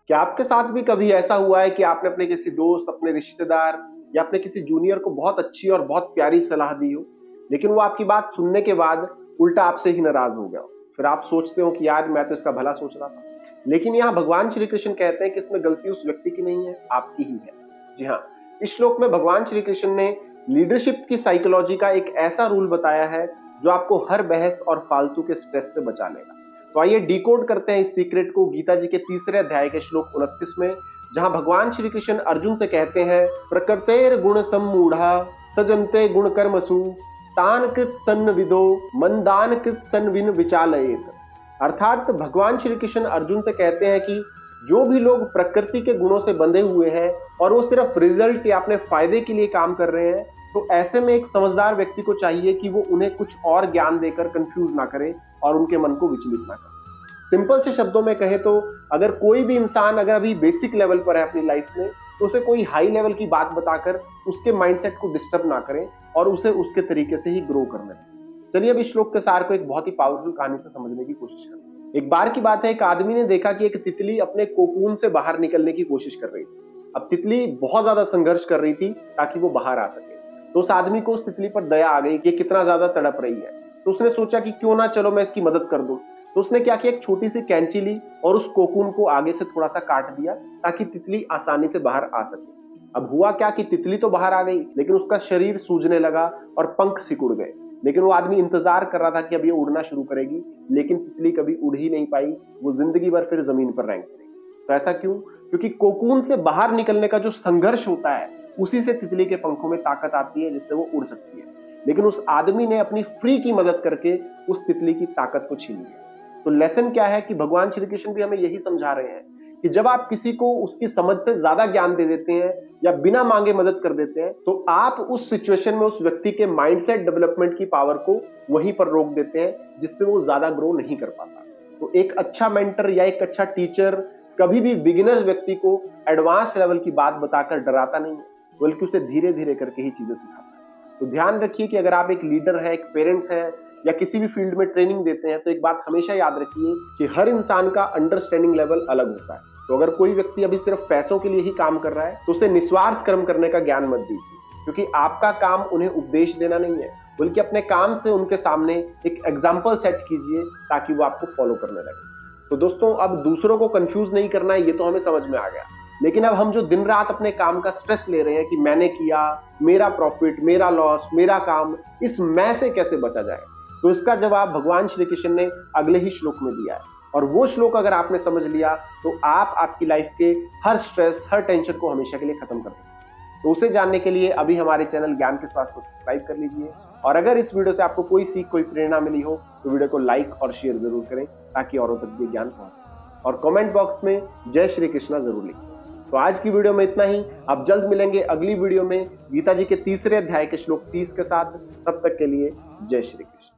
क्या आपके साथ भी कभी ऐसा हुआ है कि आपने अपने किसी दोस्त, अपने रिश्तेदार या अपने किसी जूनियर को बहुत अच्छी और बहुत प्यारी सलाह दी हो, लेकिन वो आपकी बात सुनने के बाद उल्टा आपसे ही नाराज हो गया हो? फिर आप सोचते हो कि यार मैं तो इसका भला सोच रहा था। लेकिन यहाँ भगवान श्री कृष्ण कहते हैं कि इसमें गलती उस व्यक्ति की नहीं है, आपकी ही है। जी हाँ, इस श्लोक में भगवान श्री कृष्ण ने लीडरशिप की साइकोलॉजी का एक ऐसा रूल बताया है जो आपको हर बहस और फालतू के स्ट्रेस से बचा लेगा। तो आइए डिकोड करते हैं इस सीक्रेट को गीता जी के 3 अध्याय के श्लोक 29 में, जहां भगवान श्री कृष्ण अर्जुन से कहते हैं, प्रकृतेर गुण सम्मूढ़ा सजन्ते गुण कर्मसु तान कृत सन्न विदो मंदान कृत सन विन विचालयेत। अर्थात भगवान श्री कृष्ण अर्जुन से कहते हैं कि जो भी लोग प्रकृति के गुणों से बंधे हुए हैं और वो सिर्फ रिजल्ट या अपने फायदे के लिए काम कर रहे हैं, तो ऐसे में एक समझदार व्यक्ति को चाहिए कि वो उन्हें कुछ और ज्ञान देकर कंफ्यूज ना करे और उनके मन को विचलित ना करे। सिंपल से शब्दों में कहे तो अगर कोई भी इंसान अगर अभी बेसिक लेवल पर है अपनी लाइफ में, तो उसे कोई हाई लेवल की बात बताकर उसके माइंडसेट को डिस्टर्ब ना करें और उसे उसके तरीके से ही ग्रो करने दें। चलिए अब इस श्लोक के सार को एक बहुत ही पावरफुल कहानी से समझने की कोशिश करें। एक बार की बात है, एक आदमी ने देखा कि एक तितली अपने कोकून से बाहर निकलने की कोशिश कर रही थी। अब तितली बहुत ज्यादा संघर्ष कर रही थी ताकि वो बाहर आ सके। तो उस आदमी को उस तितली पर दया आ गई कि कितना ज्यादा तड़प रही है। तो उसने सोचा कि क्यों ना चलो मैं इसकी मदद कर दूं। तो उसने क्या किया, एक छोटी सी कैंची ली और उस कोकून को आगे से थोड़ा सा काट दिया ताकि तितली आसानी से बाहर आ सके। अब हुआ क्या कि तितली तो बाहर आ गई, लेकिन उसका शरीर सूजने लगा और पंख सिकुड़ गए। लेकिन वो आदमी इंतजार कर रहा था कि अब ये उड़ना शुरू करेगी, लेकिन तितली कभी उड़ ही नहीं पाई। वो जिंदगी भर फिर जमीन पर रेंगती रही। तो ऐसा क्यों? क्योंकि कोकून से बाहर निकलने का जो संघर्ष होता है, उसी से तितली के पंखों में ताकत आती है जिससे वो उड़ सकती है। लेकिन उस आदमी ने अपनी फ्री की मदद करके उस तितली की ताकत को छीन लिया। तो लेसन क्या है कि भगवान श्री कृष्ण भी हमें यही समझा रहे हैं कि जब आप किसी को उसकी समझ से ज्यादा ज्ञान दे देते हैं या बिना मांगे मदद कर देते हैं, तो आप उस सिचुएशन में उस व्यक्ति के माइंडसेट डेवलपमेंट की पावर को वहीं पर रोक देते हैं, जिससे वो ज्यादा ग्रो नहीं कर पाता। तो एक अच्छा मेंटर या एक अच्छा टीचर कभी भी बिगिनर्स व्यक्ति को एडवांस लेवल की बात बताकर डराता नहीं है, बल्कि उसे धीरे धीरे करके ही चीजें सिखाता है। तो ध्यान रखिए कि अगर आप एक लीडर है, एक पेरेंट्स है या किसी भी फील्ड में ट्रेनिंग देते हैं, तो एक बात हमेशा याद रखिए कि हर इंसान का अंडरस्टैंडिंग लेवल अलग होता है। तो अगर कोई व्यक्ति अभी सिर्फ पैसों के लिए ही काम कर रहा है, तो उसे निस्वार्थ कर्म करने का ज्ञान मत दीजिए, क्योंकि आपका काम उन्हें उपदेश देना नहीं है, बल्कि अपने काम से उनके सामने एक एग्जाम्पल सेट कीजिए ताकि वो आपको फॉलो करने लगे। तो दोस्तों, अब दूसरों को कंफ्यूज नहीं करना है, ये तो हमें समझ में आ गया। लेकिन अब हम जो दिन रात अपने काम का स्ट्रेस ले रहे हैं कि मैंने किया, मेरा प्रॉफिट, मेरा लॉस, मेरा काम, इस मैं से कैसे बचा जाए, तो इसका जवाब भगवान श्री कृष्ण ने अगले ही श्लोक में दिया है। और वो श्लोक अगर आपने समझ लिया, तो आप आपकी लाइफ के हर स्ट्रेस, हर टेंशन को हमेशा के लिए खत्म कर सकते हैं। तो उसे जानने के लिए अभी हमारे चैनल ज्ञान के स्वास्थ्य को सब्सक्राइब कर लीजिए। और अगर इस वीडियो से आपको कोई सीख, कोई प्रेरणा मिली हो, तो वीडियो को लाइक और शेयर जरूर करें ताकि औरों तक ये ज्ञान पहुंच सके। और कमेंट बॉक्स में जय श्री कृष्णा जरूर लिखें। तो आज की वीडियो में इतना ही। अब जल्द मिलेंगे अगली वीडियो में गीता जी के 3 अध्याय के श्लोक 30 के साथ। तब तक के लिए जय श्री कृष्ण।